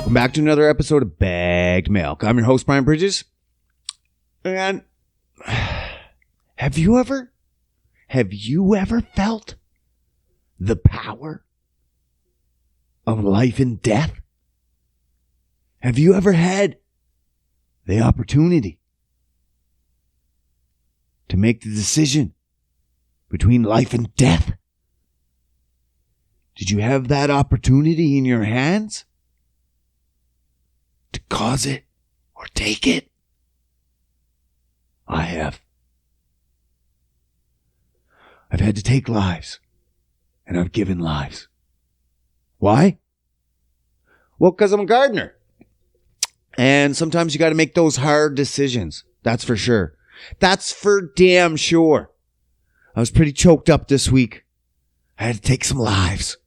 Welcome back to another episode of Bagged Milk. I'm your host, Brian Bridges. And have you ever felt the power of life and death? Have you ever had the opportunity to make the decision between life and death? Did you have that opportunity in your hands to cause it or take it? I have. I've had to take lives, and I've given lives. Why? Well, because I'm a gardener. And sometimes you got to make those hard decisions. That's for sure. That's for damn sure. I was pretty choked up this week. I had to take some lives.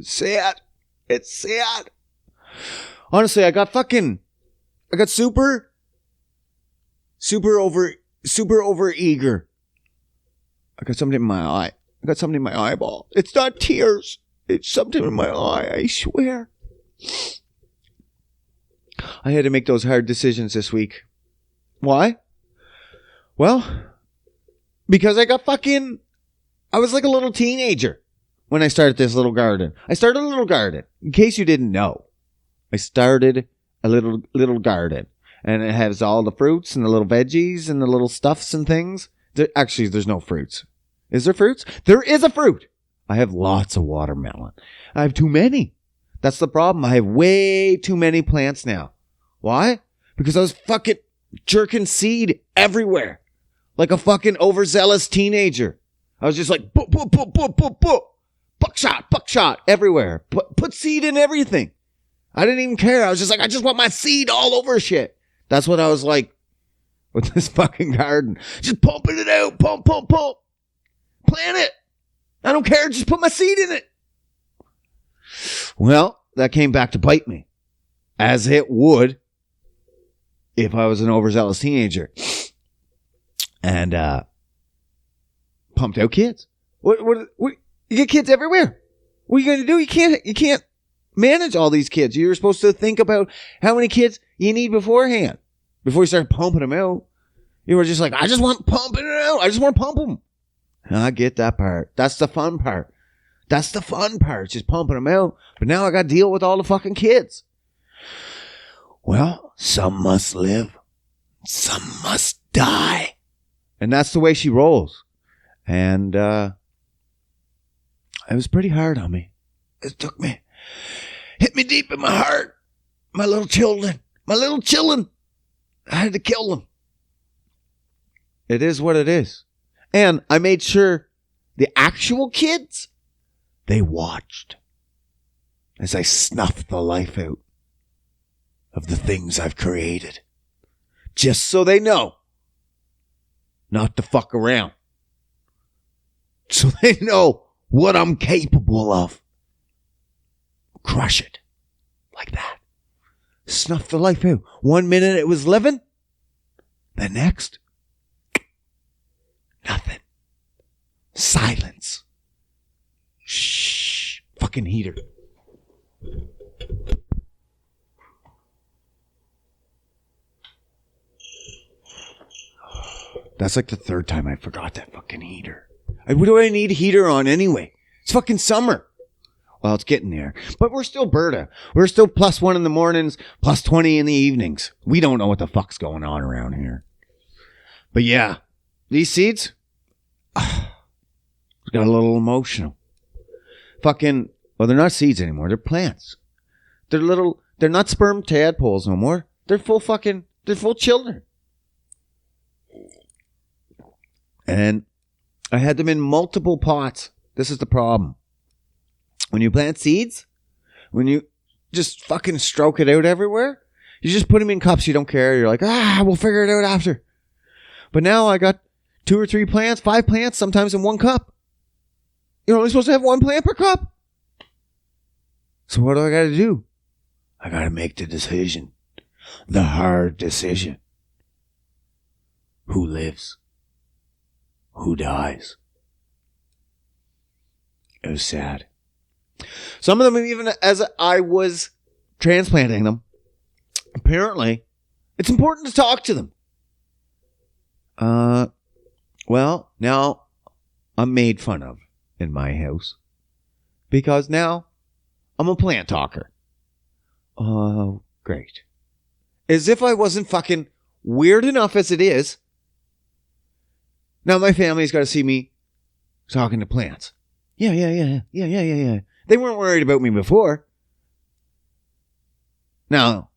Sad. It's sad. Honestly, I got super over eager. I got something in my eye. I got something in my eyeball. It's not tears. It's something in my eye, I swear. I had to make those hard decisions this week. Why? Well, because I was like a little teenager when I started this little garden. I started a little garden. In case you didn't know, I started a little garden. And it has all the fruits and the little veggies and the little stuffs and things. Actually, there's no fruits. Is there fruits? There is a fruit. I have lots of watermelon. I have too many. That's the problem. I have way too many plants now. Why? Because I was fucking jerking seed everywhere. Like a fucking overzealous teenager. I was just like, boop, boop, boop, boop, boop, boop. Buckshot everywhere. Put seed in everything. I didn't even care. I was just like, I just want my seed all over shit. That's what I was like with this fucking garden. Just pumping it out. Pump. Plant it. I don't care. Just put my seed in it. Well, that came back to bite me. As it would if I was an overzealous teenager. And pumped out kids. What you get kids everywhere. What are you going to do? You can't manage all these kids. You're supposed to think about how many kids you need beforehand. Before you start pumping them out. You were just like, I just want pumping it out. I just want to pump them. I get that part. That's the fun part. Just pumping them out. But now I got to deal with all the fucking kids. Well, some must live. Some must die. And that's the way she rolls. And it was pretty hard on me. It hit me deep in my heart. My little children. I had to kill them. It is what it is. And I made sure the actual kids, they watched as I snuffed the life out of the things I've created. Just so they know not to fuck around. So they know what I'm capable of. Crush it. Like that. Snuff the life out. 1 minute it was living. The next, nothing. Silence. Shh. Fucking heater. That's like the third time I forgot that fucking heater. What do I need a heater on anyway? It's fucking summer. Well, it's getting there. But we're still Berta. We're still +1 in the mornings, +20 in the evenings. We don't know what the fuck's going on around here. But yeah, these seeds, got a little emotional. Fucking, well, they're not seeds anymore. They're plants. They're not sperm tadpoles no more. They're full children. And I had them in multiple pots. This is the problem. When you plant seeds, when you just fucking stroke it out everywhere, you just put them in cups. You don't care. You're like, we'll figure it out after. But now I got 2 or 3 plants, 5 plants, sometimes in 1 cup. You're only supposed to have 1 plant per cup. So what do I got to do? I got to make the decision. The hard decision. Who lives? Who dies? It was sad. Some of them, even as I was transplanting them, apparently, it's important to talk to them. Well, now I'm made fun of in my house because now I'm a plant talker. Oh, great. As if I wasn't fucking weird enough as it is. Now my family's got to see me talking to plants. Yeah. They weren't worried about me before. Now,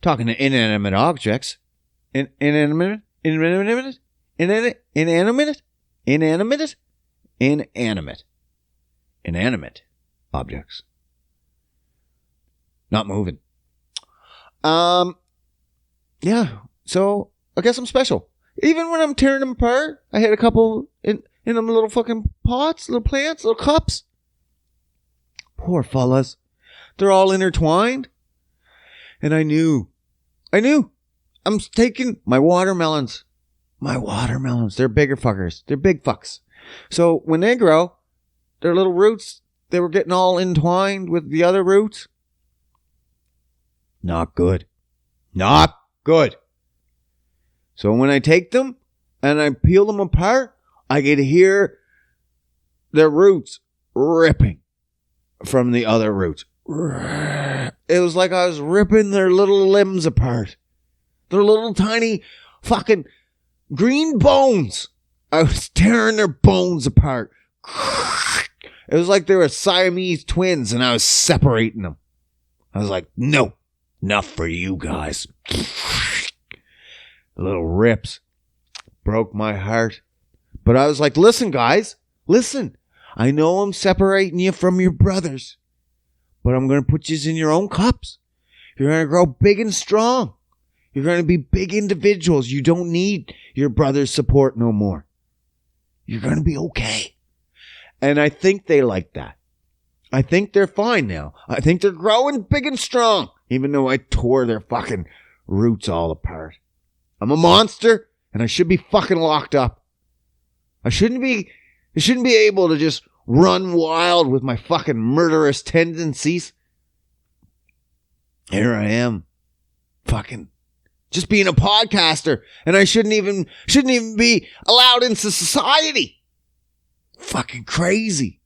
talking to inanimate objects. Inanimate objects. Not moving. Yeah, so I guess I'm special. Even when I'm tearing them apart, I had a couple in them little fucking pots, little plants, little cups. Poor fellas. They're all intertwined. And I knew. I'm taking my watermelons. They're bigger fuckers. They're big fucks. So when they grow, their little roots, they were getting all entwined with the other roots. Not good. So when I take them and I peel them apart, I could hear their roots ripping from the other roots. It was like I was ripping their little limbs apart. Their little tiny fucking green bones. I was tearing their bones apart. It was like they were Siamese twins and I was separating them. I was like, no, enough for you guys. Little rips broke my heart. But I was like, listen, guys, listen. I know I'm separating you from your brothers, but I'm going to put you in your own cups. You're going to grow big and strong. You're going to be big individuals. You don't need your brother's support no more. You're going to be okay. And I think they like that. I think they're fine now. I think they're growing big and strong, even though I tore their fucking roots all apart. I'm a monster, and I should be fucking locked up. I shouldn't be able to just run wild with my fucking murderous tendencies. Here I am, fucking just being a podcaster, and I shouldn't even be allowed into society. Fucking crazy.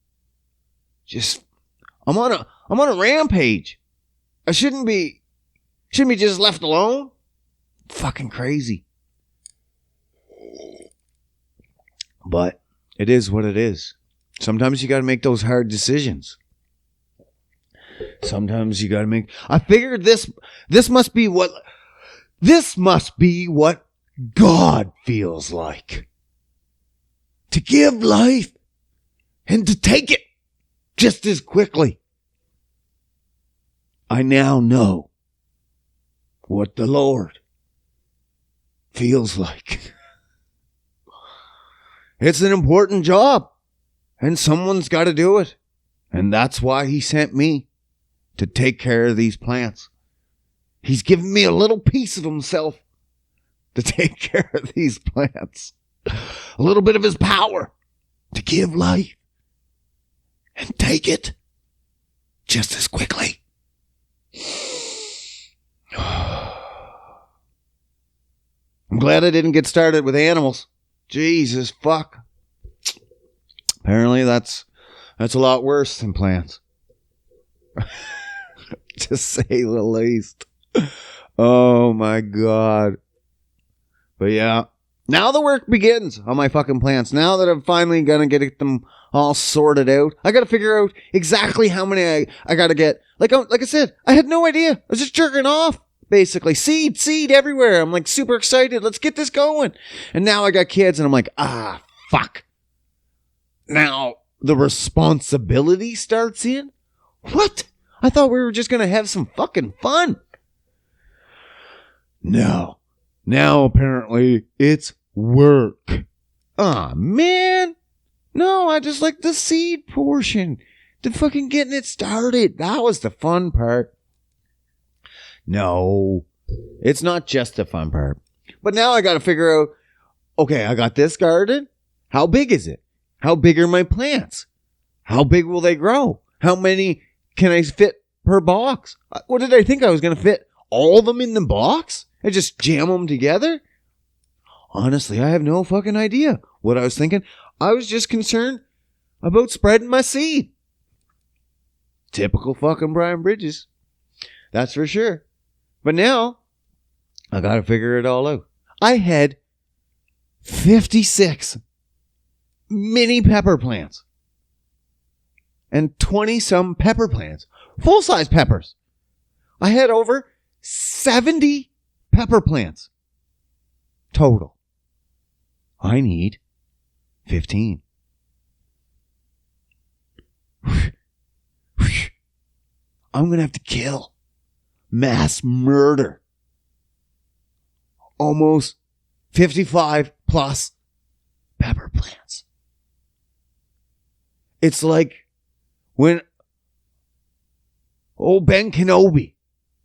I'm on a rampage. I shouldn't be just left alone. Fucking crazy. But it is what it is. Sometimes you got to make those hard decisions. Sometimes you got to make... I figured this must be what God feels like. To give life and to take it just as quickly. I now know what the Lord feels like. It's an important job, and someone's got to do it. And that's why he sent me to take care of these plants. He's given me a little piece of himself to take care of these plants. A little bit of his power to give life and take it just as quickly. I'm glad I didn't get started with animals. Jesus fuck. Apparently that's a lot worse than plants. To say the least. Oh my God. But yeah. Now the work begins on my fucking plants. Now that I'm finally gonna get them all sorted out. I gotta figure out exactly how many I gotta get. Like I said, I had no idea. I was just jerking off. Basically, seed everywhere. I'm like super excited. Let's get this going. And now I got kids and I'm like, fuck. Now the responsibility starts in? What? I thought we were just going to have some fucking fun. No. Now apparently it's work. Man. No, I just like the seed portion. The fucking getting it started. That was the fun part. No, it's not just the fun part. But now I got to figure out, okay, I got this garden. How big is it? How big are my plants? How big will they grow? How many can I fit per box? What did I think I was going to fit? All of them in the box? And just jam them together? Honestly, I have no fucking idea what I was thinking. I was just concerned about spreading my seed. Typical fucking Brian Bridges. That's for sure. But now, I gotta figure it all out. I had 56 mini pepper plants. And 20-some pepper plants. Full-size peppers. I had over 70 pepper plants. Total. I need 15. I'm going to have to kill. Mass murder. Almost 55 plus pepper plants. It's like when old Ben Kenobi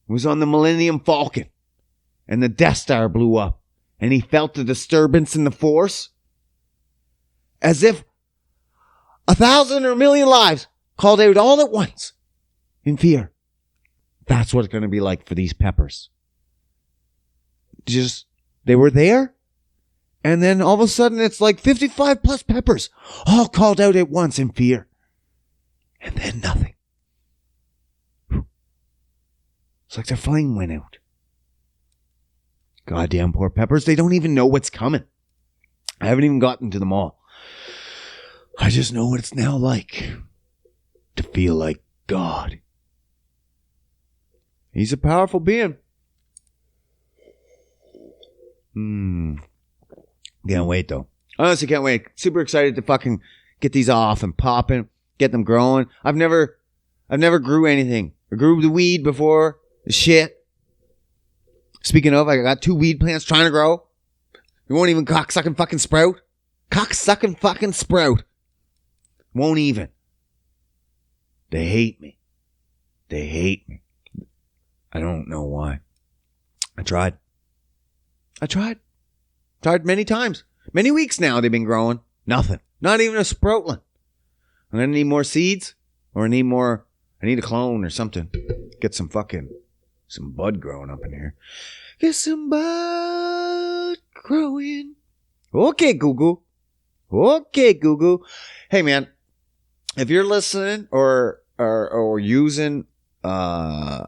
was on the Millennium Falcon and the Death Star blew up and he felt the disturbance in the Force as if 1,000 or 1,000,000 lives called out all at once in fear. That's what it's going to be like for these peppers. Just, they were there, and then all of a sudden it's like 55 plus peppers all called out at once in fear. And then nothing. It's like their flame went out. Goddamn poor peppers. They don't even know what's coming. I haven't even gotten to them all. I just know what it's now like to feel like God. He's a powerful being. Can't wait though. Honestly, can't wait. Super excited to fucking get these off and popping, get them growing. I've never grew anything. I grew the weed before. The shit. Speaking of, I got 2 weed plants trying to grow. It won't even cocksucking fucking sprout. Cocksucking fucking sprout. Won't even. They hate me. They hate me. I don't know why. I tried. Tried many times. Many weeks now they've been growing. Nothing. Not even a sproutling. I'm going to need more seeds. Or I need a clone or something. Get some bud growing up in here. Get some bud growing. Okay, Goo Goo. Okay, Goo Goo. Hey, man. If you're listening or using Google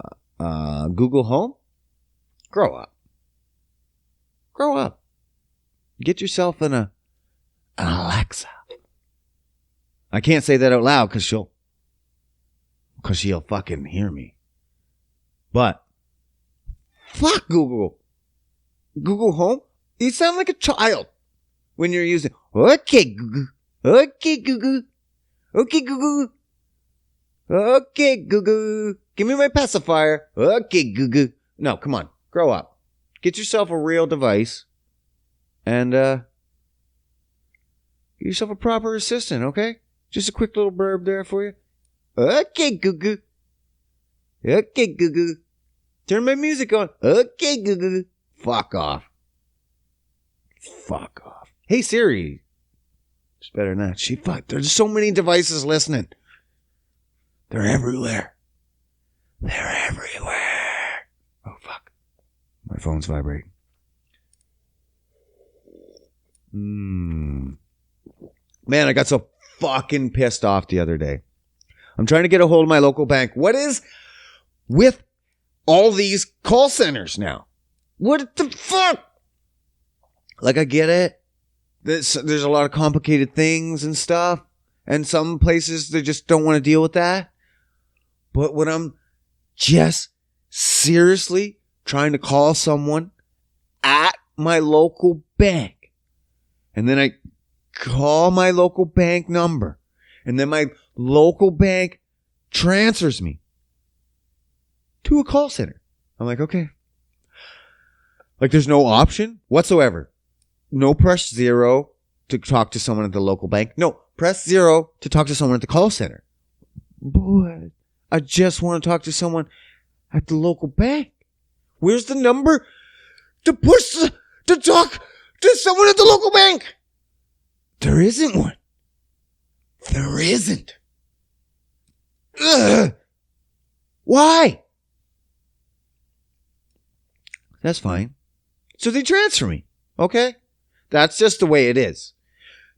Home, grow up. Grow up. Get yourself an Alexa. I can't say that out loud because she'll fucking hear me. But fuck Google. Google Home. You sound like a child when you're using. Okay, Goo Goo. Okay, Goo Goo. Okay, Goo Goo. Okay, Goo Goo. Give me my pacifier. Okay, Goo Goo. No, come on. Grow up. Get yourself a real device and get yourself a proper assistant, okay? Just a quick little blurb there for you. Okay, Goo Goo. Okay, Goo Goo. Turn my music on. Okay, Goo Goo. Fuck off. Fuck off. Hey, Siri. It's better than that. There's so many devices listening. They're everywhere. They're everywhere. Oh, fuck. My phone's vibrating. Man, I got so fucking pissed off the other day. I'm trying to get a hold of my local bank. What is with all these call centers now? What the fuck? Like, I get it. There's a lot of complicated things and stuff. And some places, they just don't want to deal with that. But when I'm just seriously trying to call someone at my local bank, and then I call my local bank number, and then my local bank transfers me to a call center. I'm like, okay. Like, there's no option whatsoever. No, press 0 to talk to someone at the local bank. No, press 0 to talk to someone at the call center. But I just want to talk to someone at the local bank. Where's the number to push to talk to someone at the local bank? There isn't one. There isn't. ugh, why? That's fine. So they transfer me. Okay? That's just the way it is.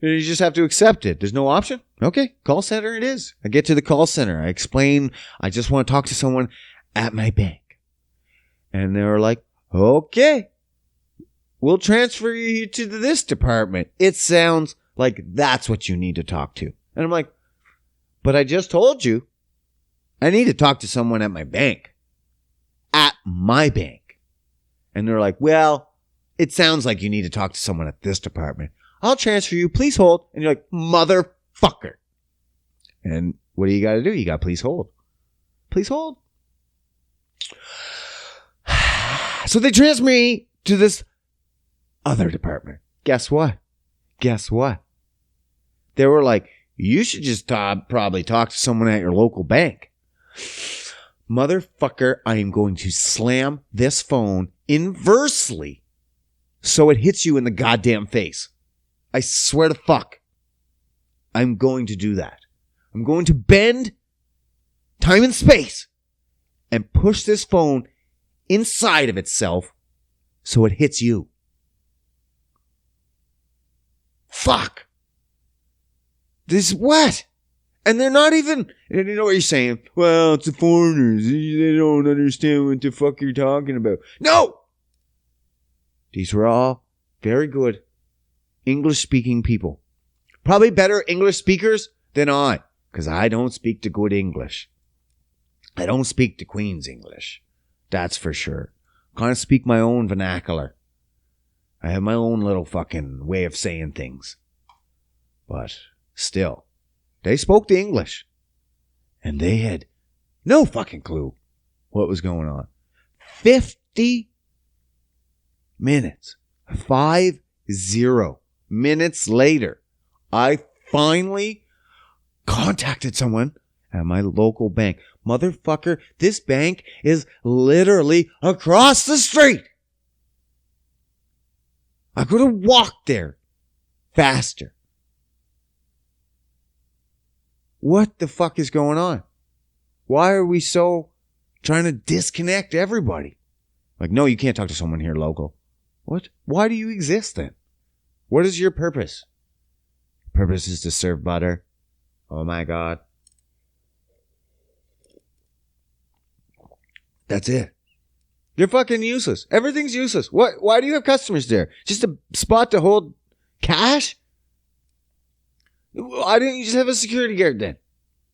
You just have to accept it. There's no option. Okay, call center it is. I get to the call center. I explain, I just want to talk to someone at my bank. And they were like, okay, we'll transfer you to this department. It sounds like that's what you need to talk to. And I'm like, but I just told you I need to talk to someone at my bank. At my bank. And they're like, well, it sounds like you need to talk to someone at this department. I'll transfer you. Please hold. And you're like, motherfucker. And what do you got to do? You got to please hold. Please hold. So they transfer me to this other department. Guess what? Guess what? They were like, you should just probably talk to someone at your local bank. Motherfucker, I am going to slam this phone inversely so it hits you in the goddamn face. I swear to fuck. I'm going to do that. I'm going to bend time and space and push this phone inside of itself so it hits you. Fuck. This what? And they're not even, you know what you're saying? Well, it's the foreigners. They don't understand what the fuck you're talking about. No! These were all very good English-speaking people. Probably better English speakers than I, because I don't speak the good English. I don't speak the Queen's English. That's for sure. I kind of speak my own vernacular. I have my own little fucking way of saying things. But still, they spoke the English. And they had no fucking clue what was going on. 50 minutes. 50 minutes later, I finally contacted someone at my local bank. Motherfucker, this bank is literally across the street. I could have walked there faster. What the fuck is going on? Why are we so trying to disconnect everybody? Like, no, you can't talk to someone here local. What? Why do you exist then? What is your purpose? Purpose is to serve butter. Oh my God. That's it. You're fucking useless. Everything's useless. What? Why do you have customers there? Just a spot to hold cash? Why didn't you just have a security guard then?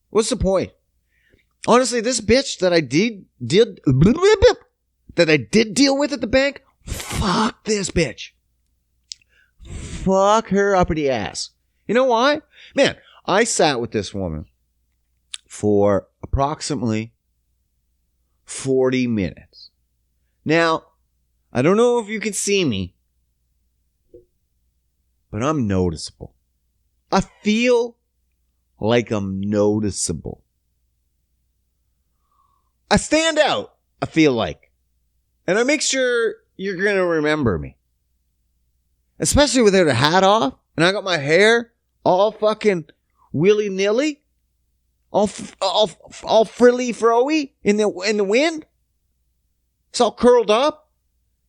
What's the point? Honestly, this bitch that I did deal with at the bank, fuck this bitch. Fuck her up the ass. You know why? Man, I sat with this woman for approximately 40 minutes. Now, I don't know if you can see me, but I'm noticeable. I feel like I'm noticeable. I stand out, I feel like. And I make sure you're going to remember me. Especially without a hat off. And I got my hair all fucking willy-nilly. All frilly-froey in the wind. It's all curled up.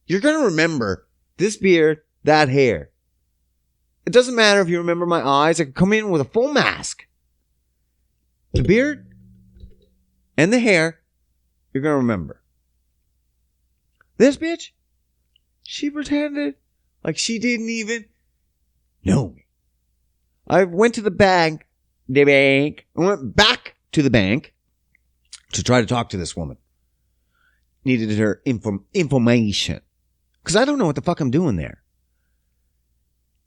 You're going to remember this beard, that hair. It doesn't matter if you remember my eyes. I could come in with a full mask. The beard and the hair, you're going to remember. This bitch, she pretended like she didn't even know me. I went to the bank. I went back to the bank to try to talk to this woman. Needed her information. Because I don't know what the fuck I'm doing there.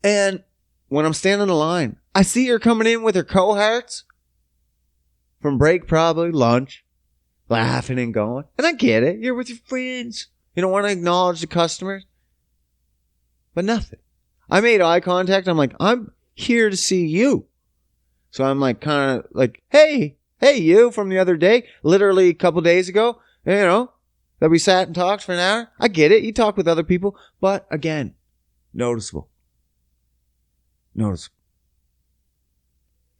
And when I'm standing in the line, I see her coming in with her cohorts. From break, probably, lunch. Laughing and going. And I get it. You're with your friends. You don't want to acknowledge the customers. But nothing. I made eye contact. I'm like, I'm here to see you. So I'm like, kind of like, hey, you from the other day. Literally a couple days ago. You know, that we sat and talked for an hour. I get it. You talk with other people. But again, noticeable. Noticeable.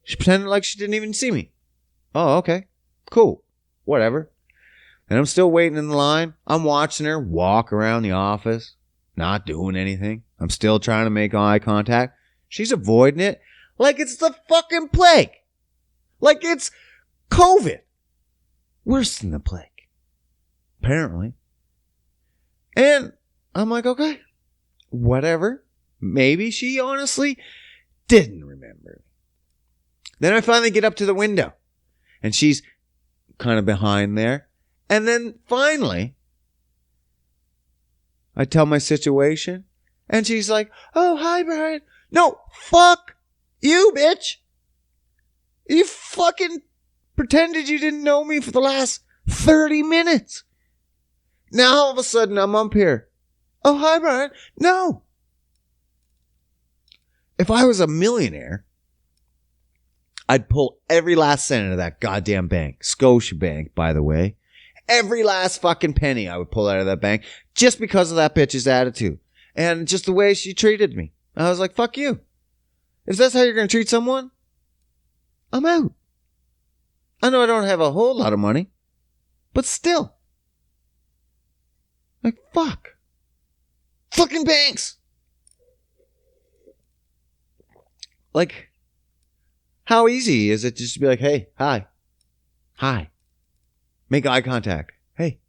She pretended like she didn't even see me. Oh, okay. Cool. Whatever. And I'm still waiting in the line. I'm watching her walk around the office, not doing anything. I'm still trying to make eye contact. She's avoiding it like it's the fucking plague. Like it's COVID. Worse than the plague. Apparently. And I'm like, okay, whatever. Maybe she honestly didn't remember. Then I finally get up to the window. And she's kind of behind there. And then finally, I tell my situation. And she's like, oh, hi, Brian. No, fuck you, bitch. You fucking pretended you didn't know me for the last 30 minutes. Now all of a sudden I'm up here. Oh, hi, Brian. No. If I was a millionaire, I'd pull every last cent of that goddamn bank. Scotia Bank, by the way. Every last fucking penny I would pull out of that bank just because of that bitch's attitude. And just the way she treated me. I was like, fuck you. If that's how you're going to treat someone, I'm out. I know I don't have a whole lot of money, but still. Like, fuck. Fucking banks. Like, how easy is it just to be like, hey, hi. Hi. Make eye contact. Hey.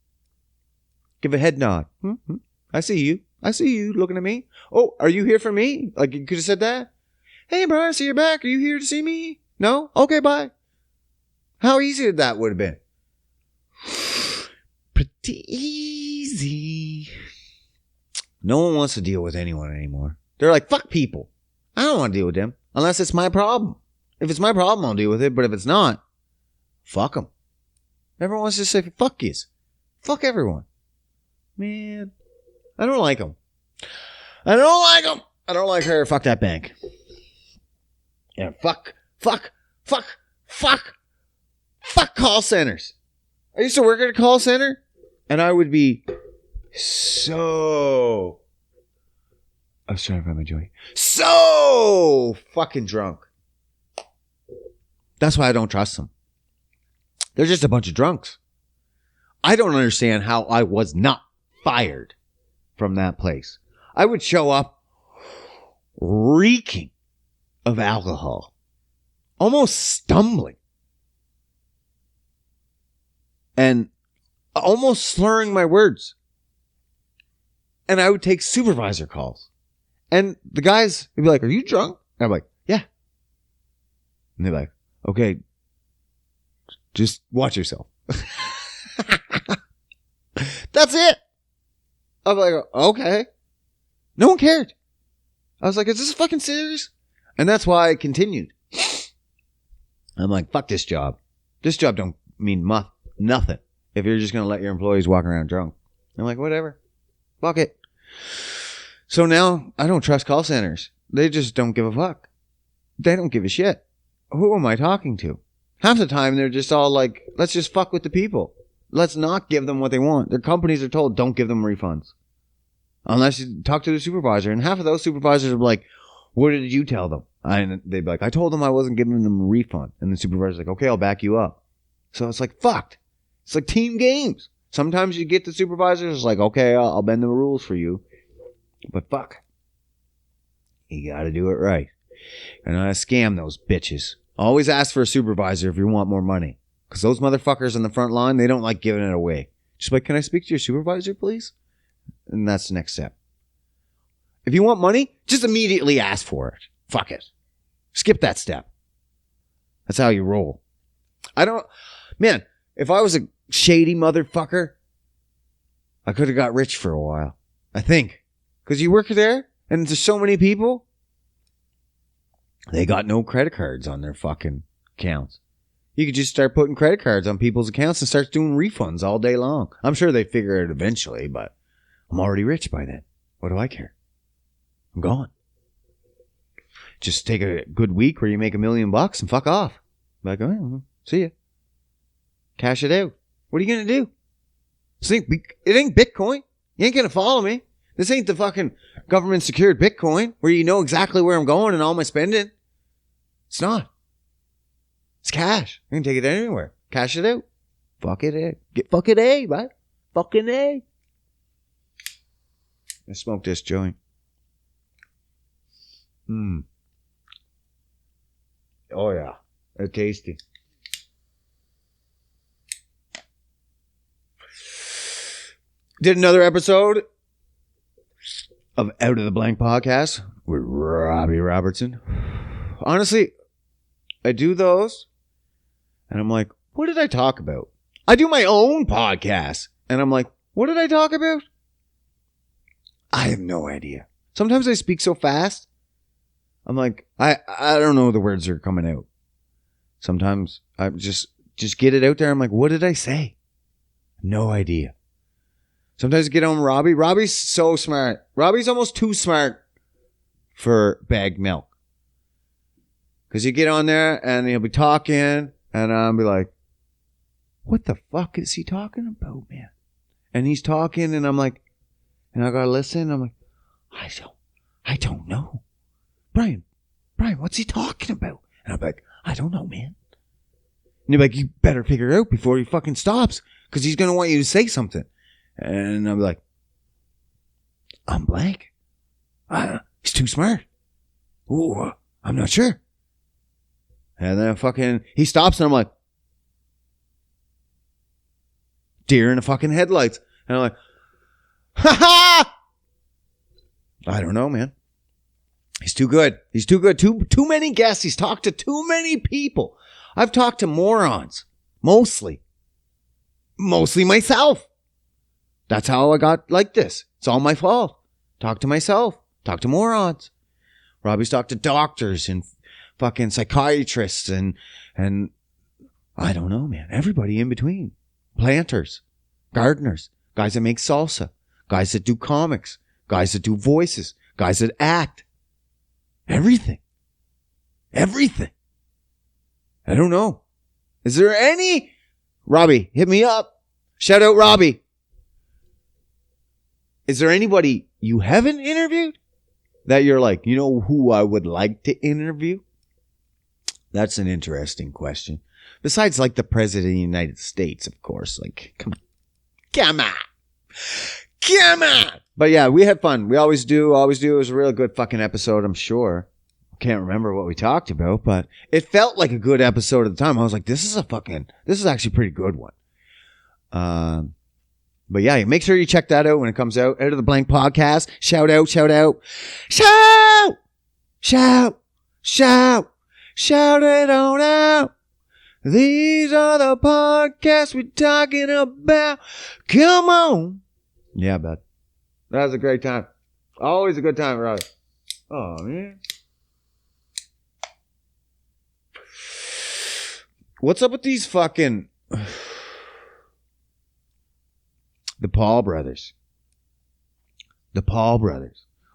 Give a head nod. Mm-hmm. I see you. I see you looking at me. Oh, are you here for me? Like, you could have said that. Hey, bro, I see you're back. Are you here to see me? No? Okay, bye. How easy that would have been. Pretty easy. No one wants to deal with anyone anymore. They're like, fuck people. I don't want to deal with them unless it's my problem. If it's my problem, I'll deal with it. But if it's not, fuck them. Everyone wants to say, fuck yous. Fuck everyone. Man, I don't like them. I don't like them. I don't like her. Fuck that bank. Yeah, fuck call centers. I used to work at a call center, and I would be so... I was trying to find my joy. So fucking drunk. That's why I don't trust them. They're just a bunch of drunks. I don't understand how I was not fired from that place. I would show up reeking of alcohol, almost stumbling, and almost slurring my words. And I would take supervisor calls. And the guys would be like, are you drunk? And I'm like, yeah. And they're like, okay, just watch yourself. That's it. I'm like, okay. No one cared. I was like, is this fucking serious? And that's why I continued. I'm like, fuck this job. This job don't mean nothing if you're just going to let your employees walk around drunk. I'm like, whatever. Fuck it. So now I don't trust call centers. They just don't give a fuck. They don't give a shit. Who am I talking to? Half the time they're just all like, let's just fuck with the people. Let's not give them what they want. Their companies are told, don't give them refunds. Unless you talk to the supervisor. And half of those supervisors are like, what did you tell them? And they'd be like, I told them I wasn't giving them a refund. And the supervisor's like, okay, I'll back you up. So it's like, fucked. It's like team games. Sometimes you get the supervisors like, okay, I'll bend the rules for you. But fuck. You gotta do it right. You're not to scam those bitches. Always ask for a supervisor if you want more money. Because those motherfuckers on the front line, they don't like giving it away. Just like, can I speak to your supervisor, please? And that's the next step. If you want money, just immediately ask for it. Fuck it. Skip that step. That's how you roll. Man, if I was a shady motherfucker, I could have got rich for a while. I think. Because you work there, and there's so many people, they got no credit cards on their fucking accounts. You could just start putting credit cards on people's accounts and start doing refunds all day long. I'm sure they figure it eventually, but I'm already rich by then. What do I care? I'm gone. Just take a good week where you make $1 million and fuck off. Like, oh, see ya. Cash it out. What are you going to do? It ain't Bitcoin. You ain't going to follow me. This ain't the fucking government secured Bitcoin where you know exactly where I'm going and all my spending. It's not. It's cash. I can take it anywhere. Cash it out. Fuck it, eh? Get fucking A, right? Fucking A. I smoked this joint. Oh, yeah. They're tasty. Did another episode of Out of the Blank podcast with Robbie Robertson. Honestly, I do those, and I'm like, what did I talk about? I do my own podcast, and I'm like, what did I talk about? I have no idea. Sometimes I speak so fast, I'm like, I don't know the words that are coming out. Sometimes I just get it out there. I'm like, what did I say? No idea. Sometimes I get on Robbie. Robbie's so smart. Robbie's almost too smart for bagged milk. Because you get on there and he'll be talking and I'll be like, what the fuck is he talking about, man? And he's talking and I'm like, and I gotta listen. I'm like, I don't know. Brian, what's he talking about? And I'm like, I don't know, man. And you're like, you better figure it out before he fucking stops because he's gonna want you to say something. And I'm like, I'm blank. He's too smart. Ooh, I'm not sure. And then he stops and I'm like, deer in the fucking headlights. And I'm like, ha ha! I don't know, man. He's too good. He's too good. Too many guests. He's talked to too many people. I've talked to morons. Mostly myself. That's how I got like this. It's all my fault. Talk to myself. Talk to morons. Robbie's talked to doctors and fucking psychiatrists and I don't know, man. Everybody in between. Planters. Gardeners. Guys that make salsa. Guys that do comics. Guys that do voices. Guys that act. Everything. I don't know. Is there any? Robbie, hit me up. Shout out Robbie. Is there anybody you haven't interviewed that you're like, you know who I would like to interview? That's an interesting question. Besides like the president of the United States, of course. Like, come on. But yeah, we had fun. We always do. It was a really good fucking episode, I'm sure. Can't remember what we talked about, but it felt like a good episode at the time. I was like, this is actually a pretty good one. But yeah, make sure you check that out when it comes out. Out of the Blank podcast. Shout out. Shout it on out. These are the podcasts we're talking about. Come on. Yeah, bud. That was a great time. Always a good time, Robbie. Oh, man. What's up with these fucking... The Paul brothers.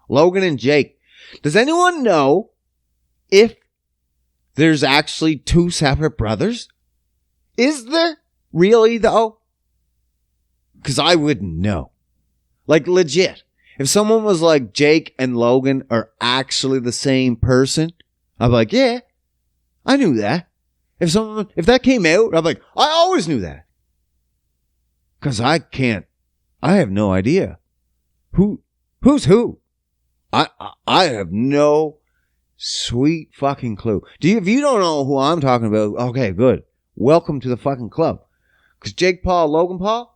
Logan and Jake. Does anyone know if there's actually two separate brothers? Is there? Really, though? Because I wouldn't know. Like, legit. If someone was like, Jake and Logan are actually the same person, I'd be like, yeah, I knew that. If that came out, I'd be like, I always knew that. Because I have no idea. Who's who? I have no sweet fucking clue. If you don't know who I'm talking about, okay, good. Welcome to the fucking club. Because Jake Paul, Logan Paul,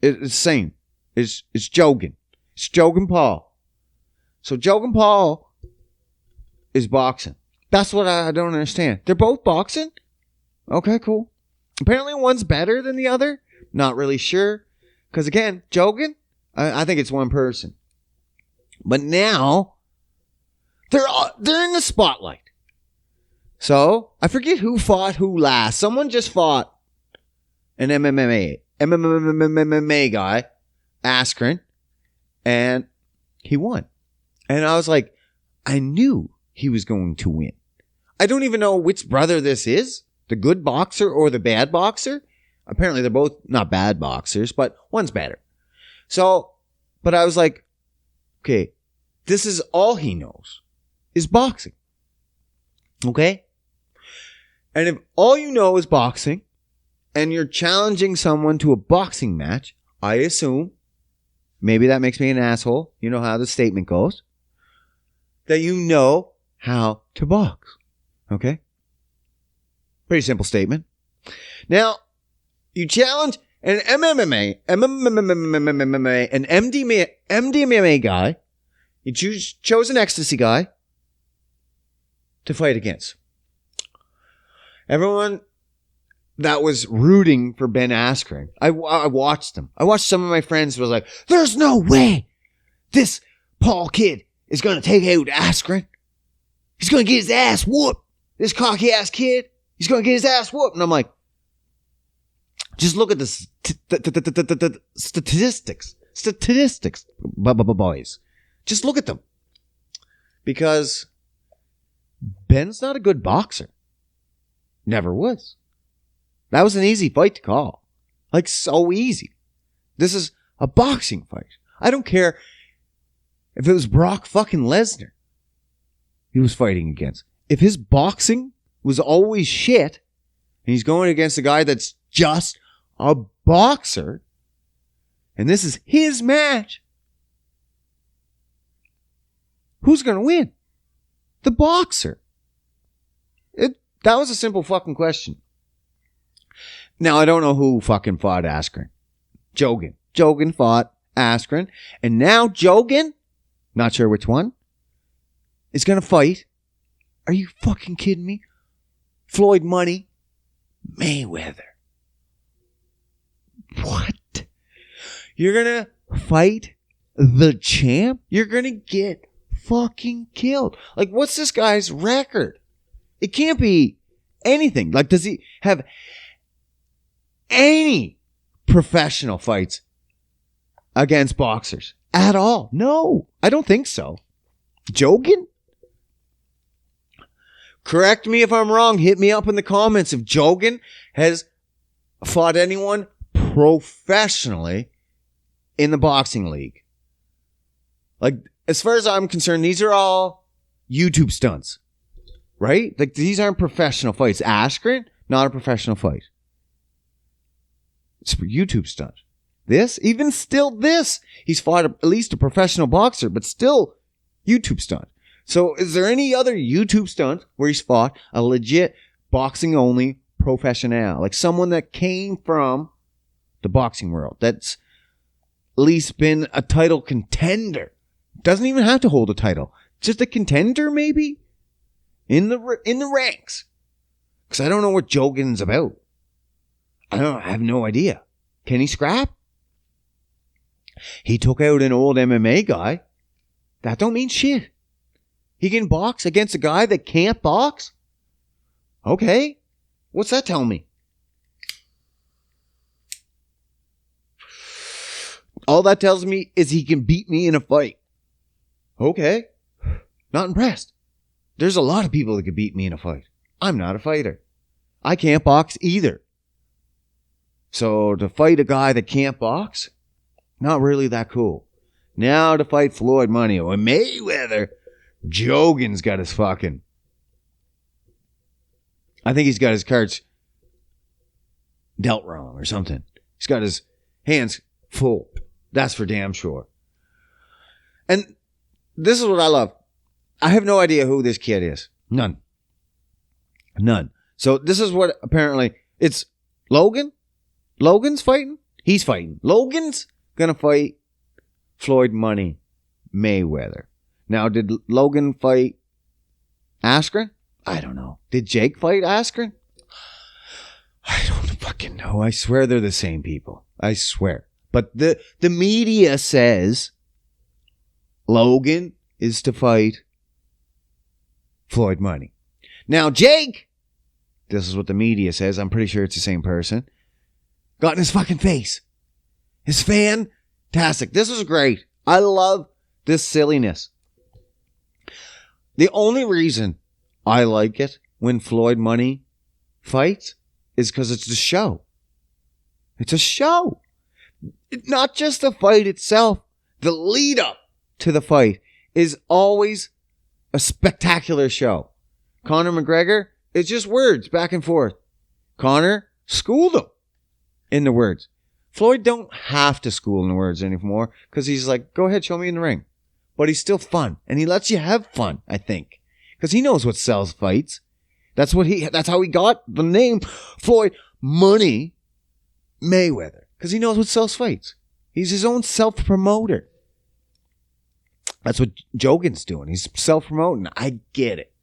it's the same. It's Jogan. It's Jogan Paul. So Jogan Paul is boxing. That's what I don't understand. They're both boxing? Okay, cool. Apparently one's better than the other. Not really sure. Because again, Jogan, I think it's one person. But now, they're in the spotlight. So, I forget who fought who last. Someone just fought an MMA guy, Askren, and he won. And I was like, I knew he was going to win. I don't even know which brother this is. The good boxer or the bad boxer. Apparently they're both not bad boxers, but one's better. So, but I was like, okay, this is all he knows is boxing. Okay? And if all you know is boxing and you're challenging someone to a boxing match, I assume, maybe that makes me an asshole, you know how the statement goes, that you know how to box. Okay? Pretty simple statement. Now, you challenge an MMA, an MDMA guy, you chose an ecstasy guy to fight against. Everyone that was rooting for Ben Askren, I watched them. I watched some of my friends was like, there's no way this Paul kid is going to take out Askren. He's going to get his ass whooped. This cocky ass kid, he's going to get his ass whooped. And I'm like, just look at the statistics. Statistics, boys. Just look at them. Because Ben's not a good boxer. Never was. That was an easy fight to call. Like, so easy. This is a boxing fight. I don't care if it was Brock fucking Lesnar he was fighting against. If his boxing was always shit, and he's going against a guy that's just a boxer, and this is his match, who's going to win? The boxer. That was a simple fucking question. Now, I don't know who fucking fought Askren. Jogan. Jogan fought Askren. And now Jogan, not sure which one, is going to fight. Are you fucking kidding me? Floyd Money Mayweather. What? You're going to fight the champ? You're going to get fucking killed. Like, what's this guy's record? It can't be anything. Like, does he have any professional fights against boxers at all? No, I don't think so. Jogan? Correct me if I'm wrong. Hit me up in the comments if Jogan has fought anyone professionally in the boxing league. Like, as far as I'm concerned, these are all YouTube stunts. Right? Like, these aren't professional fights. Askren, not a professional fight. It's a YouTube stunt. This, even still this, he's fought at least a professional boxer, but still YouTube stunt. So is there any other YouTube stunt where he's fought a legit boxing only professional? Like someone that came from the boxing world, that's at least been a title contender. Doesn't even have to hold a title. Just a contender maybe? In the ranks. Because I don't know what Jogan's about. I have no idea. Can he scrap? He took out an old MMA guy. That don't mean shit. He can box against a guy that can't box? Okay. What's that tell me? All that tells me is he can beat me in a fight. Okay. Not impressed. There's a lot of people that could beat me in a fight. I'm not a fighter. I can't box either. So to fight a guy that can't box, not really that cool. Now to fight Floyd Money or Mayweather, Jogan's got his fucking... I think he's got his cards dealt wrong or something. He's got his hands full. That's for damn sure. And this is what I love. I have no idea who this kid is. None. So this is what apparently it's Logan. Logan's fighting. He's fighting. Logan's gonna fight Floyd Money Mayweather. Now, did Logan fight Askren? I don't know. Did Jake fight Askren? I don't fucking know. I swear they're the same people. I swear. But the media says Logan is to fight Floyd Money. Now, Jake, this is what the media says. I'm pretty sure it's the same person. Got in his fucking face. It's fantastic. This is great. I love this silliness. The only reason I like it when Floyd Money fights is because it's a show. It's a show. Not just the fight itself. The lead up to the fight is always a spectacular show. Conor McGregor It's just words back and forth. Connor schooled him in the words. Floyd don't have to school in the words anymore because he's like, go ahead, show me in the ring. But he's still fun, and he lets you have fun, I think, because he knows what sells fights. That's how he got the name Floyd Money Mayweather, because he knows what sells fights. He's his own self-promoter. That's what Jogan's doing. He's self-promoting. I get it.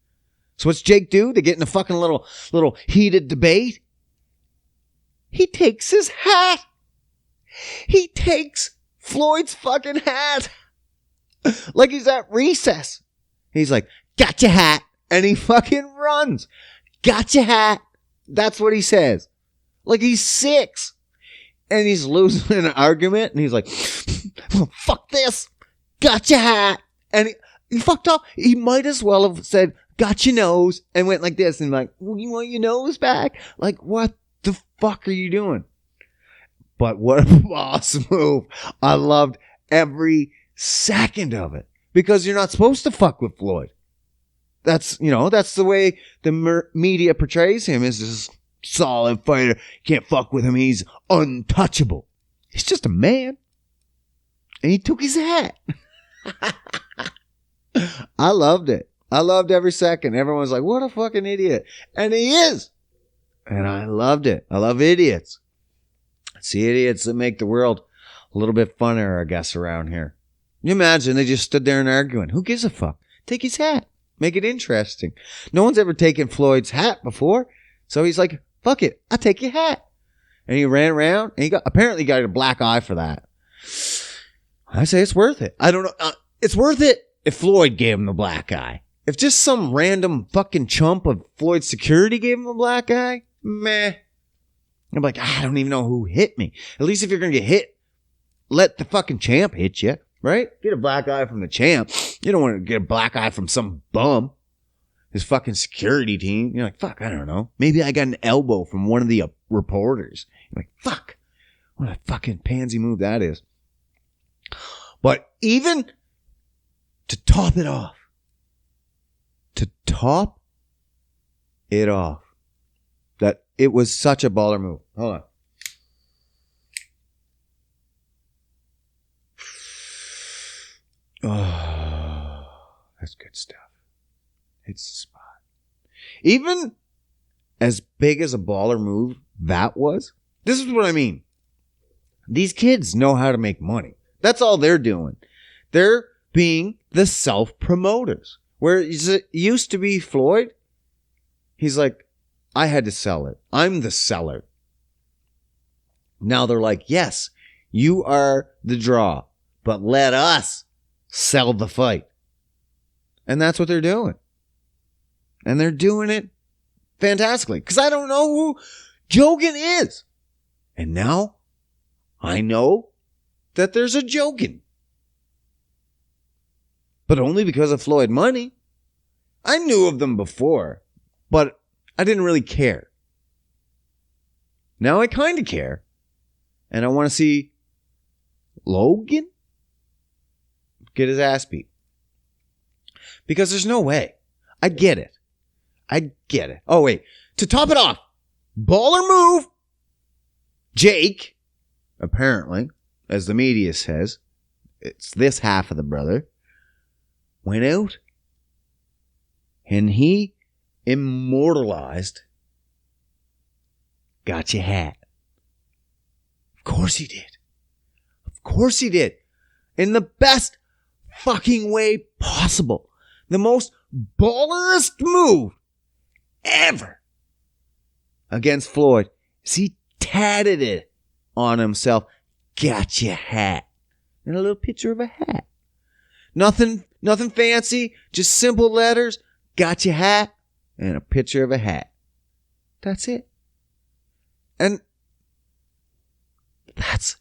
So what's Jake do? They get in a fucking little heated debate. He takes his hat. He takes Floyd's fucking hat. Like he's at recess. He's like, got your hat. And he fucking runs. Got your hat. That's what he says. Like he's 6. And he's losing an argument. And he's like, well, fuck this. Got your hat. And he fucked up. He might as well have said, got your nose. And went like this. And like, well, you want your nose back? Like, what the fuck are you doing? But what a boss move. I loved every second of it. Because you're not supposed to fuck with Floyd. That's the way the media portrays him, as this solid fighter. You can't fuck with him. He's untouchable. He's just a man. And he took his hat. I loved it. I loved every second. Everyone's like, what a fucking idiot. And he is. And I loved it. I love idiots. See idiots that make the world a little bit funner, I guess, around here. Can you imagine they just stood there and arguing? Who gives a fuck? Take his hat. Make it interesting. No one's ever taken Floyd's hat before. So he's like, fuck it. I'll take your hat. And he ran around and he apparently got a black eye for that. I say it's worth it. I don't know. It's worth it if Floyd gave him the black eye. If just some random fucking chump of Floyd's security gave him a black eye, meh. I'm like, I don't even know who hit me. At least if you're going to get hit, let the fucking champ hit you. Right? Get a black eye from the champ. You don't want to get a black eye from some bum. His fucking security team. You're like, fuck, I don't know. Maybe I got an elbow from one of the reporters. You're like, fuck. What a fucking pansy move that is. But even to top it off. That it was such a baller move. Hold on. Oh, that's good stuff. It's the spot. Even as big as a baller move that was, this is what I mean. These kids know how to make money. That's all they're doing. They're being the self-promoters. Where it used to be Floyd, he's like, I had to sell it. I'm the seller. Now they're like, yes, you are the draw, but let us sell the fight. And that's what they're doing. And they're doing it fantastically. Because I don't know who Jogan is. And now I know that there's a Jogan. But only because of Floyd Money. I knew of them before, but I didn't really care. Now I kind of care. And I want to see Logan get his ass beat. Because there's no way. I get it. Oh, wait. To top it off, baller move. Jake, apparently, as the media says, it's this half of the brother, went out and he immortalized got your hat. Of course he did. Of course he did. In the best fucking way possible. The most ballerest move ever against Floyd is he tatted it on himself. Got your hat. And a little picture of a hat. Nothing fancy. Just simple letters. Got your hat. And a picture of a hat. That's it. And that's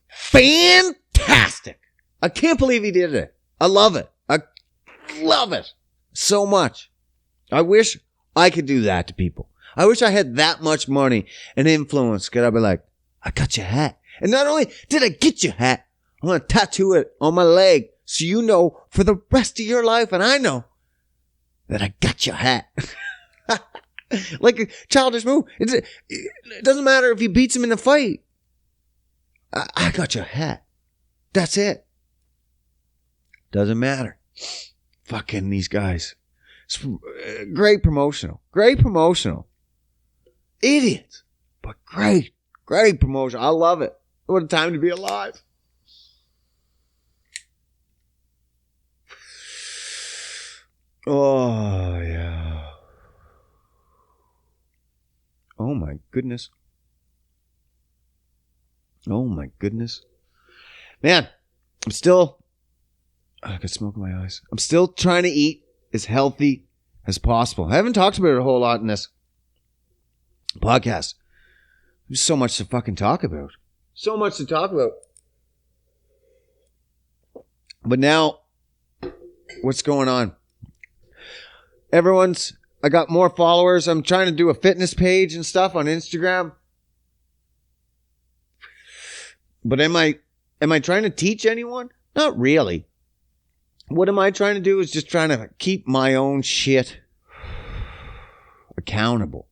fantastic. I can't believe he did it. I love it. I love it so much. I wish I could do that to people. I wish I had that much money and influence. Could I be like, I got your hat. And not only did I get your hat, I'm going to tattoo it on my leg so you know for the rest of your life, and I know that I got your hat. Like a childish move. It doesn't matter if he beats him in the fight. I got your hat. That's it. Doesn't matter. Fucking these guys. It's great promotional. Great promotional. Idiots. But great. Great promotion. I love it. What a time to be alive. Oh, yeah. Oh, my goodness. Oh, my goodness. Man, I'm still... I got smoke in my eyes. I'm still trying to eat as healthy as possible. I haven't talked about it a whole lot in this podcast. There's so much to fucking talk about. So much to talk about. But now, what's going on? I got more followers. I'm trying to do a fitness page and stuff on Instagram. But am I trying to teach anyone? Not really. What am I trying to do is just trying to keep my own shit accountable.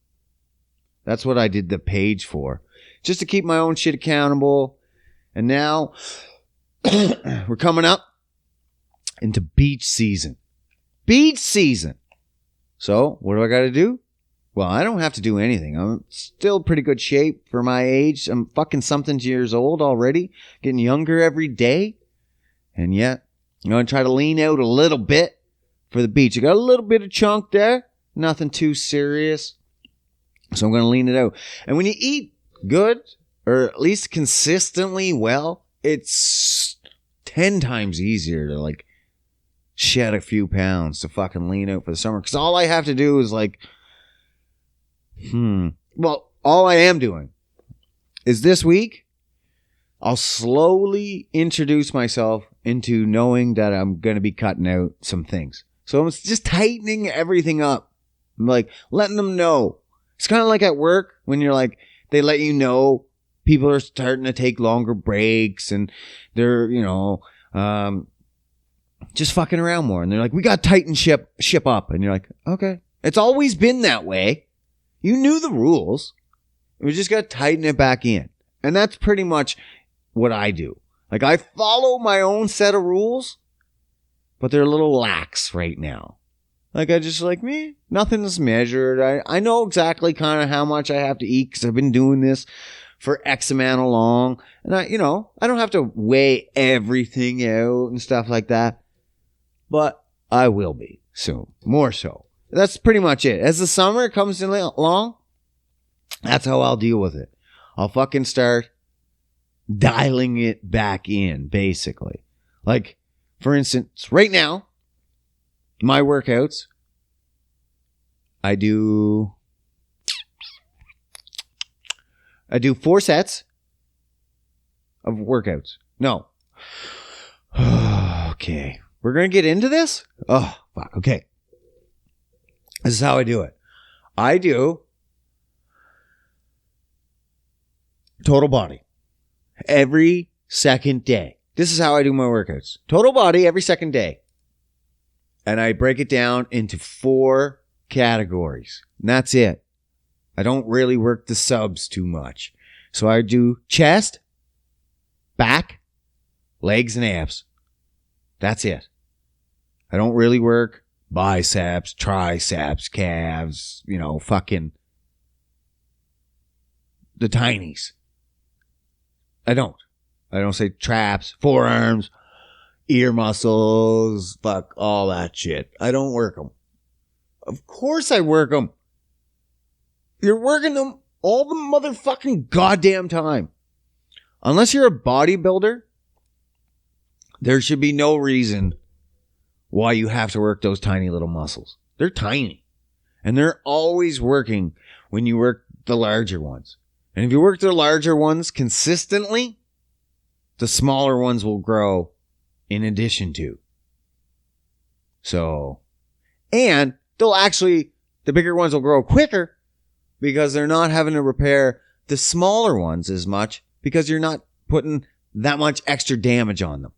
That's what I did the page for. Just to keep my own shit accountable. And now we're coming up into beach season. Beach season. So what do I got to do? Well, I don't have to do anything. I'm still pretty good shape for my age. I'm fucking something years old already. Getting younger every day. And yet, I'm going to try to lean out a little bit for the beach. I got a little bit of chunk there. Nothing too serious. So I'm going to lean it out. And when you eat good, or at least consistently well, it's 10 times easier to like shed a few pounds to fucking lean out for the summer. Because all I have to do is like, well, all I am doing is this week, I'll slowly introduce myself into knowing that I'm going to be cutting out some things. So I'm just tightening everything up. I'm like letting them know. It's kind of like at work when you're like, they let you know people are starting to take longer breaks and they're, just fucking around more. And they're like, we got to tighten ship up. And you're like, okay. It's always been that way. You knew the rules. We just got to tighten it back in. And that's pretty much what I do. Like, I follow my own set of rules, but they're a little lax right now. Like, I just like, nothing's measured. I know exactly kind of how much I have to eat because I've been doing this for X amount of long. And I don't have to weigh everything out and stuff like that. But I will be soon. More so. That's pretty much it. As the summer comes along, that's how I'll deal with it. I'll fucking start dialing it back in, basically. Like, for instance, right now, my workouts, I do 4 sets of workouts. No. Okay. We're going to get into this? Oh, fuck. Okay. This is how I do it. I do total body every second day. This is how I do my workouts. Total body every second day. And I break it down into 4 categories. And that's it. I don't really work the subs too much. So I do chest, back, legs, and abs. That's it. I don't really work biceps, triceps, calves, fucking the tinies. I don't say traps, forearms, ear muscles, fuck all that shit. I don't work them. Of course I work them. You're working them all the motherfucking goddamn time. Unless you're a bodybuilder, there should be no reason why you have to work those tiny little muscles. They're tiny. And they're always working when you work the larger ones. And if you work the larger ones consistently, the smaller ones will grow in addition to. So, and the bigger ones will grow quicker because they're not having to repair the smaller ones as much because you're not putting that much extra damage on them.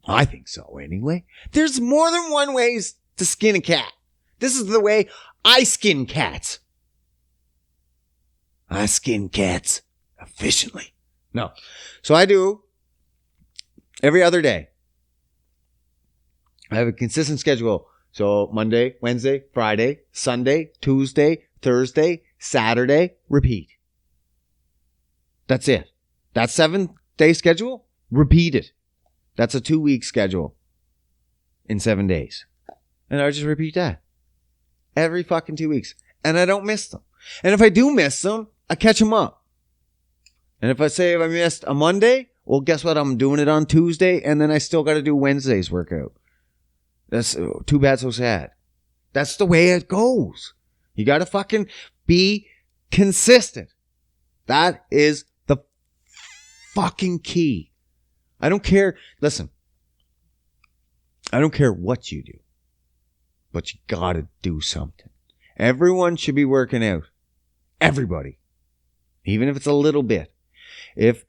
I think so, anyway. There's more than one ways to skin a cat. This is the way I skin cats. I skin cats efficiently. No. So I do every other day. I have a consistent schedule. So Monday, Wednesday, Friday, Sunday, Tuesday, Thursday, Saturday, repeat. That's it. That 7-day schedule, repeat it. That's a 2-week schedule in 7 days. And I just repeat that every fucking 2 weeks. And I don't miss them. And if I do miss them, I catch them up. And if I missed a Monday, well, guess what? I'm doing it on Tuesday, and then I still got to do Wednesday's workout. That's too bad, so sad. That's the way it goes. You got to fucking be consistent. That is the fucking key. I don't care. Listen, I don't care what you do, but you got to do something. Everyone should be working out. Everybody. Even if it's a little bit. If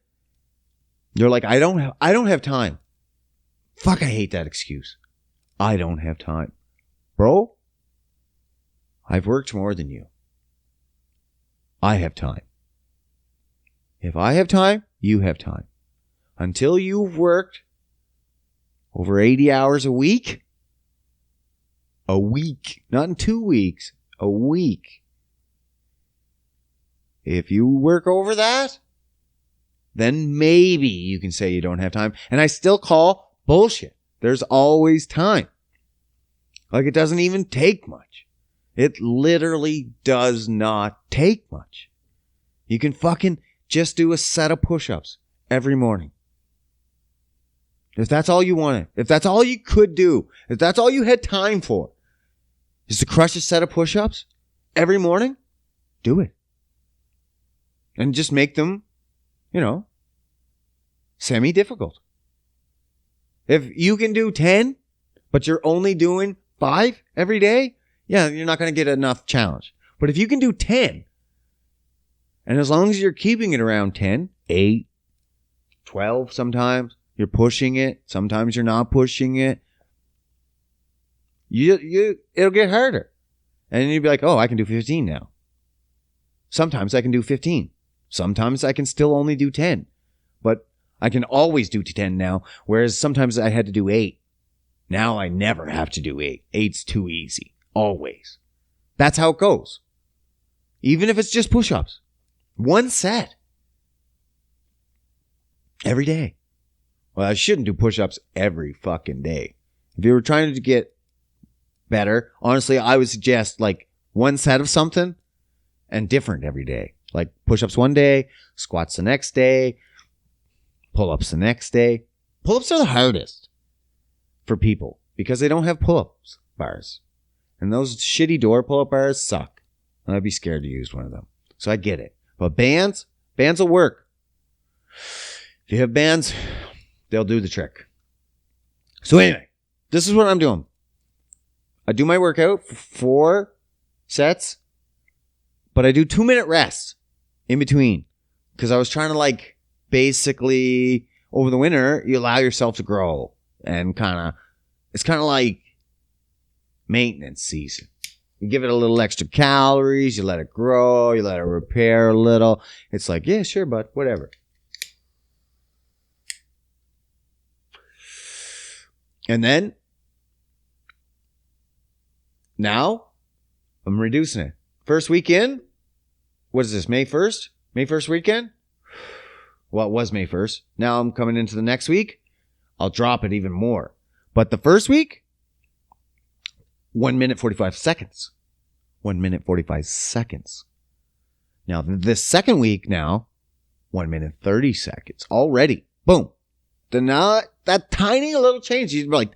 you're like, I don't have time. Fuck, I hate that excuse. I don't have time. Bro, I've worked more than you. I have time. If I have time, you have time. Until you've worked over 80 hours a week, not in 2 weeks, a week. If you work over that, then maybe you can say you don't have time. And I still call bullshit. There's always time. Like, it doesn't even take much. It literally does not take much. You can fucking just do a set of push-ups every morning. If that's all you wanted, if that's all you could do, if that's all you had time for, is to crush a set of push-ups every morning, do it. And just make them, semi-difficult. If you can do 10, but you're only doing 5 every day, yeah, you're not going to get enough challenge. But if you can do 10, and as long as you're keeping it around 10, 8, 12 sometimes, you're pushing it, sometimes you're not pushing it, it'll get harder. And then you'll be like, oh, I can do 15 now. Sometimes I can do 15. Sometimes I can still only do 10. But I can always do 10 now, whereas sometimes I had to do 8. Now I never have to do 8. 8's too easy. Always. That's how it goes. Even if it's just push-ups. 1 set. Every day. Well, I shouldn't do push-ups every fucking day. If you were trying to get better, honestly, I would suggest like 1 set of something and different every day. Like push-ups one day, squats the next day, pull-ups the next day. Pull-ups are the hardest for people because they don't have pull-ups bars. And those shitty door pull-up bars suck. And I'd be scared to use one of them. So I get it. But bands will work. If you have bands, they'll do the trick. So anyway, this is what I'm doing. I do my workout for 4 sets, but I do 2-minute rests in between. Because I was trying to basically, over the winter, you allow yourself to grow. And it's kind of like maintenance season. You give it a little extra calories, you let it grow, you let it repair a little. It's like, yeah, sure, bud, whatever. And then, now, I'm reducing it. First weekend, what is this, May 1st? May 1st weekend? Well, it was May 1st. Now I'm coming into the next week. I'll drop it even more. But the first week, 1 minute 45 seconds. 1 minute 45 seconds. Now, this second week now, 1 minute 30 seconds. Already. Boom. Then now, that tiny little change, you'd be like,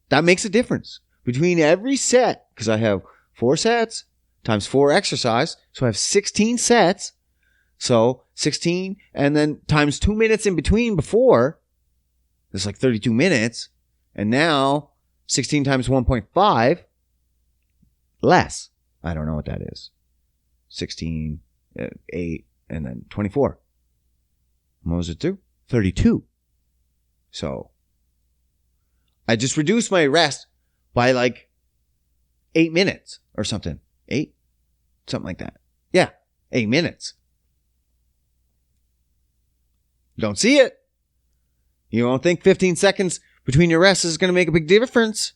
that makes a difference. Between every set, because I have 4 sets times 4 exercise, so I have 16 sets. So 16, and then times 2 minutes in between before, it's like 32 minutes. And now 16 times 1.5, less. I don't know what that is. 16, 8, and then 24. What was it to? 32. So I just reduced my rest by 8 minutes or something. 8? Something like that. Yeah, 8 minutes. Don't see it. You don't think 15 seconds between your rests is going to make a big difference.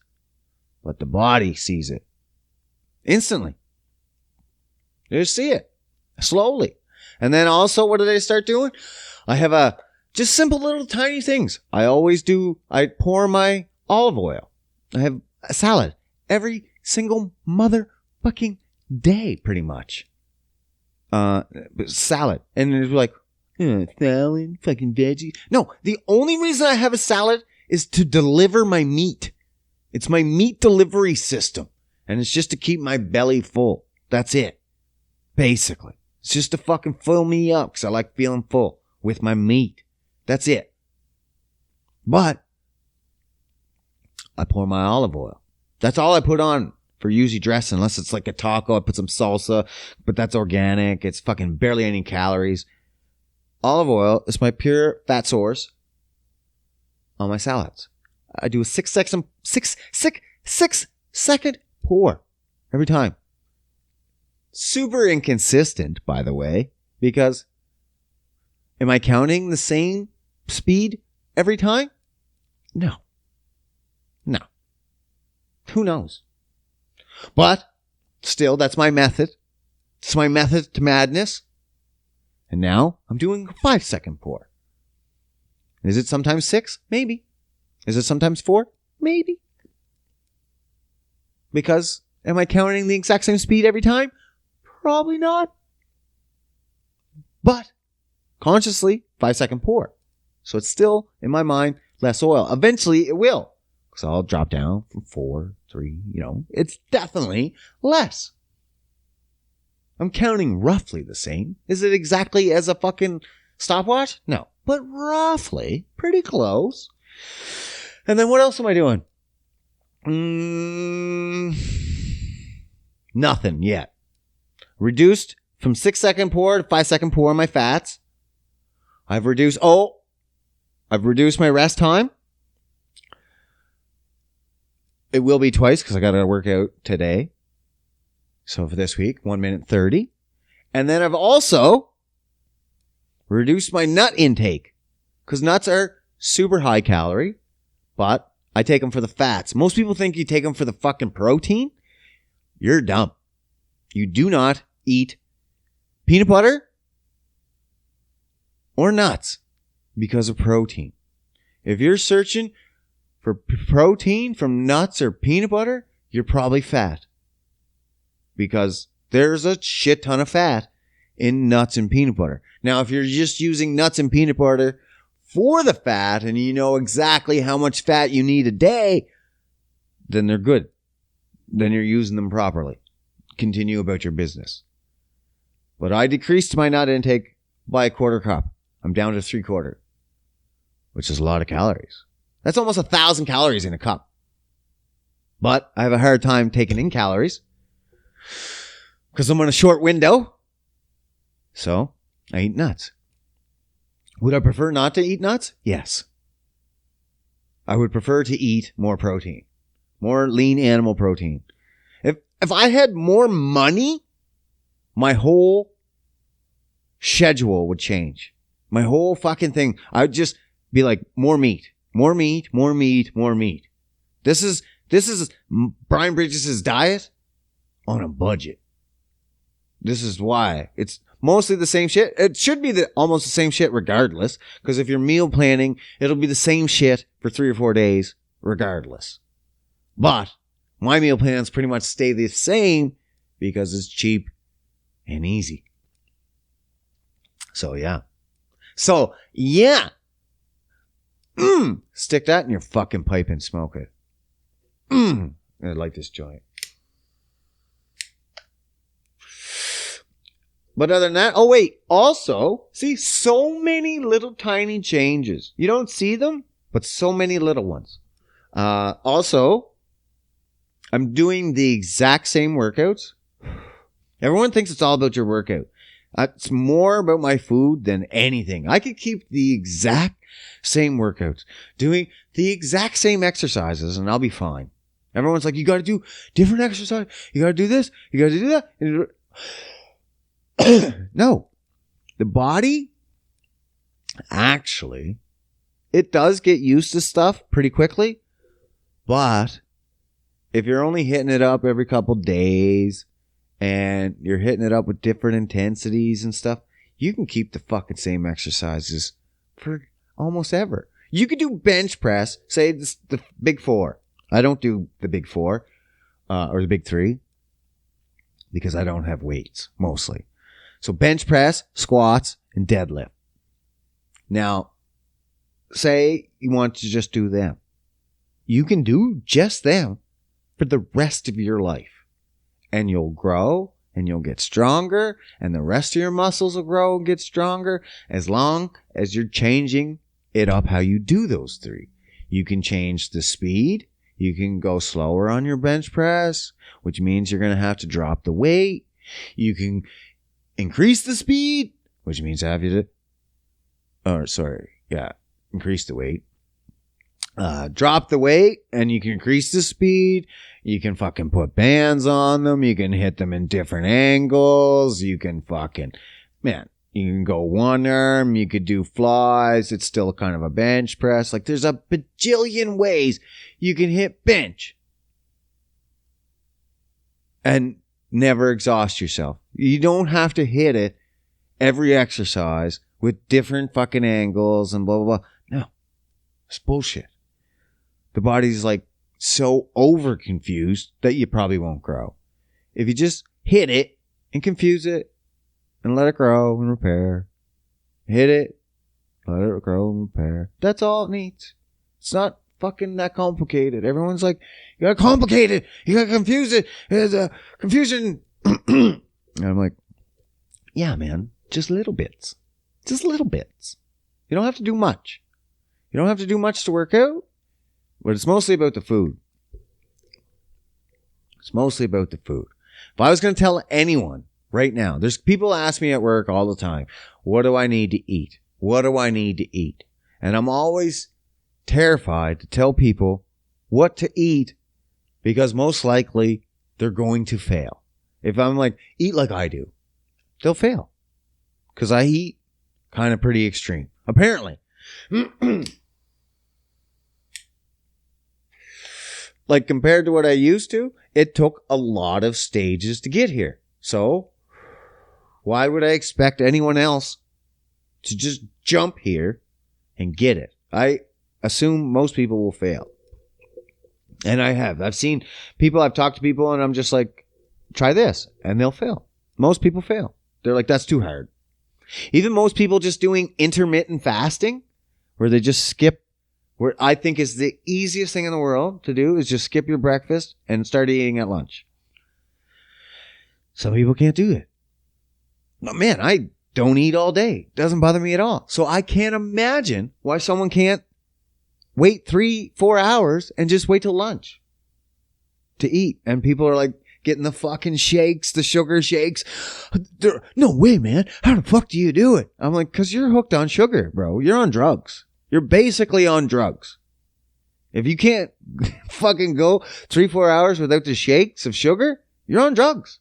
But the body sees it. Instantly. You just see it. Slowly. And then also, what did I start doing? I have just simple little tiny things. I pour my olive oil. I have a salad every single motherfucking day, pretty much. Salad. And it's like, salad, fucking veggie. No, the only reason I have a salad is to deliver my meat. It's my meat delivery system. And it's just to keep my belly full. That's it. Basically. It's just to fucking fill me up because I like feeling full with my meat. That's it. But I pour my olive oil. That's all I put on for usually dressing, unless it's like a taco. I put some salsa, but that's organic. It's fucking barely any calories. Olive oil is my pure fat source on my salads. I do a 6 second pour every time. Super inconsistent, by the way, because am I counting the same speed every time? No. Who knows? But still, that's my method. It's my method to madness. And now I'm doing a 5 second pour. Is it sometimes 6? Maybe. Is it sometimes 4? Maybe. Because am I counting the exact same speed every time? Probably not. But consciously, 5 second pour. So it's still, in my mind, less oil. Eventually it will. So I'll drop down from 4, 3, it's definitely less. I'm counting roughly the same. Is it exactly as a fucking stopwatch? No. But roughly, pretty close. And then what else am I doing? Nothing yet. Reduced from 6 second pour to 5 second pour on my fats. I've reduced my rest time. It will be twice because I got to work out today. So for this week, 1 minute 30. And then I've also reduced my nut intake because nuts are super high calorie, but I take them for the fats. Most people think you take them for the fucking protein. You're dumb. You do not eat peanut butter or nuts because of protein. If you're searching for protein from nuts or peanut butter, you're probably fat. Because there's a shit ton of fat in nuts and peanut butter. Now, if you're just using nuts and peanut butter for the fat and you know exactly how much fat you need a day, then they're good. Then you're using them properly. Continue about your business. But I decreased my nut intake by a quarter cup. I'm down to 3/4, which is a lot of calories. That's almost 1,000 calories in a cup. But I have a hard time taking in calories because I'm on a short window. So I eat nuts. Would I prefer not to eat nuts? Yes. I would prefer to eat more protein, more lean animal protein. If I had more money, my whole schedule would change. My whole fucking thing. I would just be like, more meat. More meat, more meat, more meat. This is Brian Bridges' diet on a budget. This is why. It's mostly the same shit. It should be almost the same shit regardless. Because if you're meal planning, it'll be the same shit for 3 or 4 days regardless. But my meal plans pretty much stay the same because it's cheap and easy. So yeah. Stick that in your fucking pipe and smoke it. I like this joint. But other than that, also, see, so many little tiny changes. You don't see them, but so many little ones. Also, I'm doing the exact same workouts. Everyone thinks it's all about your workout. It's more about my food than anything. I could keep the exact same workouts, doing the exact same exercises, and I'll be fine. Everyone's like, you got to do different exercise. You got to do this. You got to do that. No. The body, actually, it does get used to stuff pretty quickly. But if you're only hitting it up every couple days and you're hitting it up with different intensities and stuff, you can keep the fucking same exercises for almost ever. You could do bench press, say the big four. I don't do the big four or the big three because I don't have weights mostly. So bench press, squats, and deadlift. Now, say you want to just do them. You can do just them for the rest of your life. And you'll grow and you'll get stronger and the rest of your muscles will grow and get stronger as long as you're changing it up how you do those three. You can change the speed. You can go slower on your bench press, which means you're going to have to drop the weight. You can increase the speed, which means increase the weight. Drop the weight and you can increase the speed. You can fucking put bands on them. You can hit them in different angles. You can you can go one arm. You could do flies. It's still kind of a bench press. Like there's a bajillion ways you can hit bench and never exhaust yourself. You don't have to hit it every exercise with different fucking angles and blah, blah, blah. No, it's bullshit. The body's like so over confused that you probably won't grow. If you just hit it and confuse it and let it grow and repair, hit it, let it grow and repair. That's all it needs. It's not fucking that complicated. Everyone's like, you gotta complicate it. You gotta confuse it. There's a confusion. And I'm like, yeah, man, just little bits. Just little bits. You don't have to do much. You don't have to do much to work out, but it's mostly about the food. It's mostly about the food. If I was going to tell anyone right now, there's people ask me at work all the time, what do I need to eat? What do I need to eat? And I'm always terrified to tell people what to eat because most likely they're going to fail. If I'm like, eat like I do, they'll fail because I eat kind of pretty extreme. Apparently. Like compared to what I used to, it took a lot of stages to get here. So why would I expect anyone else to just jump here and get it? I assume most people will fail. And I have. I've seen people, I've talked to people and I'm just like, try this. And they'll fail. Most people fail. They're like, that's too hard. Even most people just doing intermittent fasting, where they just skip, where I think is the easiest thing in the world to do is just skip your breakfast and start eating at lunch. Some people can't do it. But man, I don't eat all day. It doesn't bother me at all. So I can't imagine why someone can't wait 3-4 hours and just wait till lunch to eat. And people are like getting the fucking shakes, the sugar shakes. No way, man. How the fuck do you do it? I'm like, because you're hooked on sugar, bro. You're on drugs. You're basically on drugs. If you can't fucking go 3-4 hours without the shakes of sugar, you're on drugs.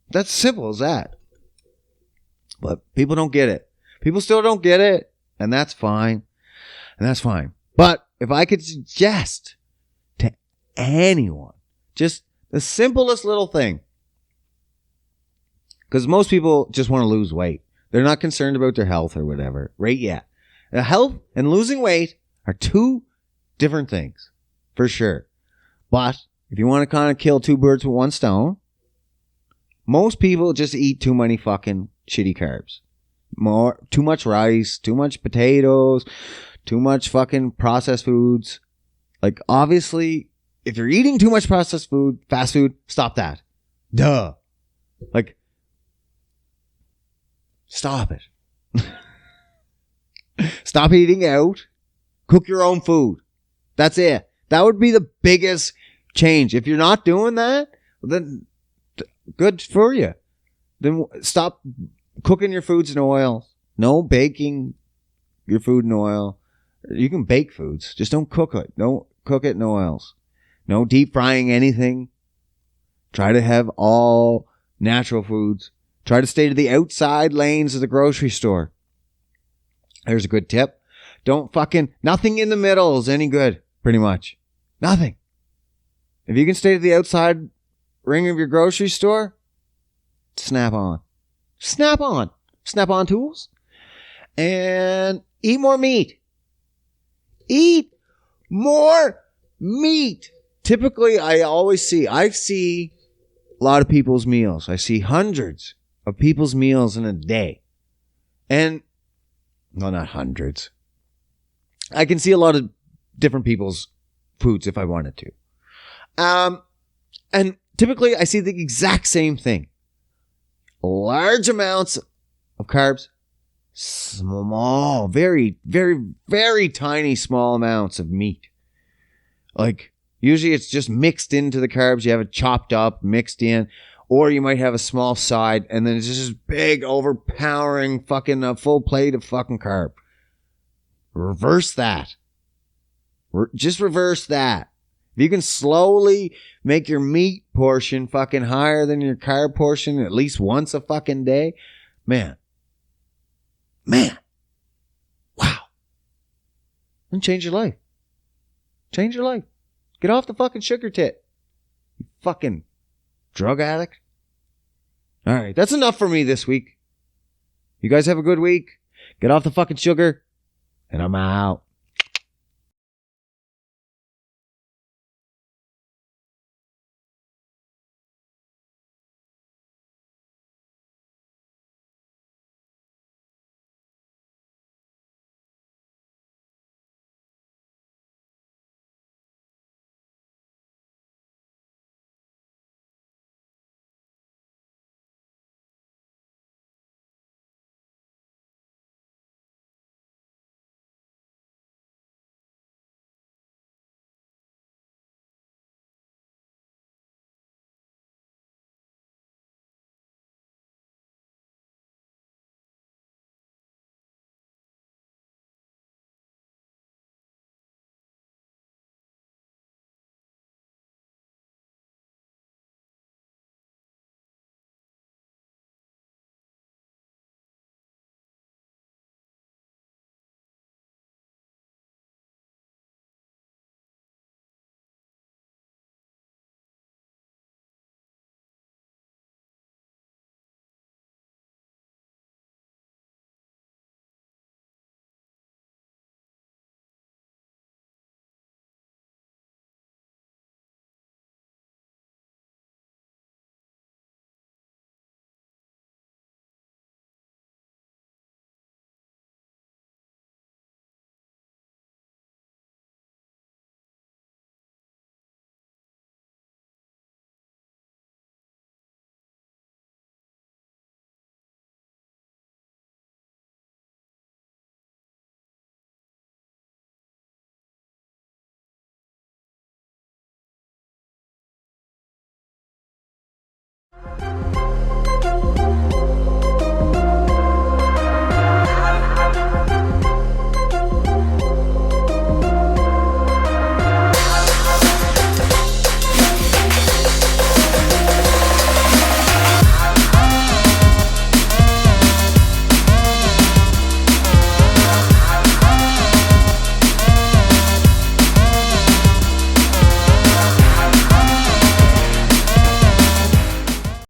That's simple as that. But people don't get it. People still don't get it. And that's fine. And that's fine. But if I could suggest to anyone, just the simplest little thing. Because most people just want to lose weight. They're not concerned about their health or whatever. Right? Yeah. Health and losing weight are two different things. For sure. But if you want to kind of kill two birds with one stone, most people just eat too many fucking shitty carbs. Too much rice, too much potatoes, too much fucking processed foods. Like, obviously, if you're eating too much processed food, fast food, stop that. Duh. Like, stop it. Stop eating out. Cook your own food. That's it. That would be the biggest change. If you're not doing that, then good for you. Then stop cooking your foods in oil. No baking your food in oil. You can bake foods. Just don't cook it. Don't cook it in oils. No deep frying anything. Try to have all natural foods. Try to stay to the outside lanes of the grocery store. There's a good tip. Nothing in the middle is any good, pretty much. Nothing. If you can stay to the outside ring of your grocery store, snap on. Snap on. Snap on tools. And eat more meat. Eat more meat. Typically, I see a lot of people's meals. I see hundreds of people's meals in a day. And, no, not hundreds. I can see a lot of different people's foods if I wanted to. And typically I see the exact same thing. Large amounts of carbs, small, very, very, very tiny small amounts of meat. Like, usually it's just mixed into the carbs. You have it chopped up, mixed in. Or you might have a small side, and then it's just this big, overpowering fucking full plate of fucking carb. Reverse that. Just reverse that. If you can slowly make your meat portion fucking higher than your carb portion at least once a fucking day, man. Wow. And change your life. Change your life. Get off the fucking sugar tit. You fucking drug addict. All right, that's enough for me this week. You guys have a good week. Get off the fucking sugar. And I'm out.